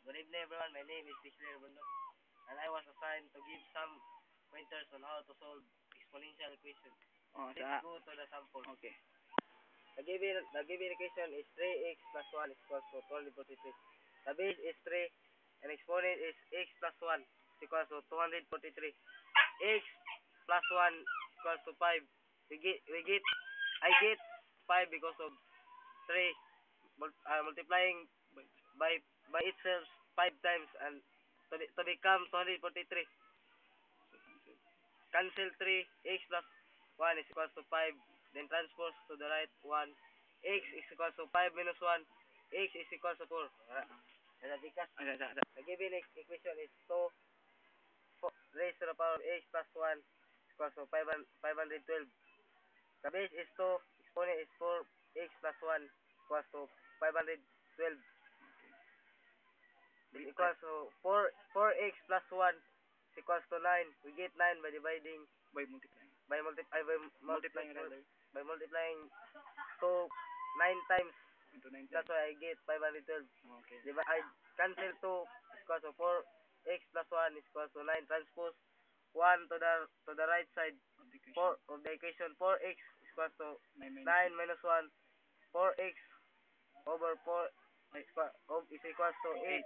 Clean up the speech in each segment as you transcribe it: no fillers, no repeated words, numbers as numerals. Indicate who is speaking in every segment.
Speaker 1: Good evening everyone, my name is Bixler Bundok and I was assigned to give some pointers on how to solve exponential equation. Let's go to the sample.
Speaker 2: Okay.
Speaker 1: The given equation is 3x plus 1 is equals to 243. The base is 3 and exponent is x plus 1 is equals to 243. X plus 1 equals to 5. I get 5 because of 3 multiplying by itself 5 times and to become 243. Cancel 3, x plus 1 is equals to 5, then transpose to the right 1, x is equals to 5 minus 1, x is equals to 4. Because the given equation is 2 raised to the power of x plus 1 is equals to 512. The base is 2, exponent is 4, x plus 1 equals to 512. Is equals to 4x plus 1 is equals to 9. We get 9 by dividing
Speaker 2: By multiplying.
Speaker 1: by multiplying to 9 times.
Speaker 2: Into 9
Speaker 1: That's
Speaker 2: times.
Speaker 1: why I get 512.
Speaker 2: Okay.
Speaker 1: I cancel 2 is equals to 4x plus 1 is equals to 9. Transpose 1 to the right side. 4 of the equation. 4x is equals to 9 minus 1. 4x over 4 is equals to 8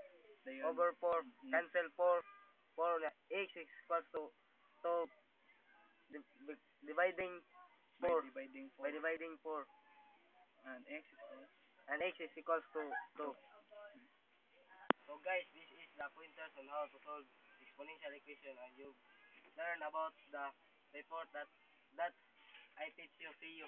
Speaker 1: over 4. Cancel 4. 4 x is equals to dividing 4. By dividing 4.
Speaker 2: And x is equals.
Speaker 1: And x is equals to 2. So guys, this is the pointers on how to solve exponential equation and you learn about the report that I teach you. See you.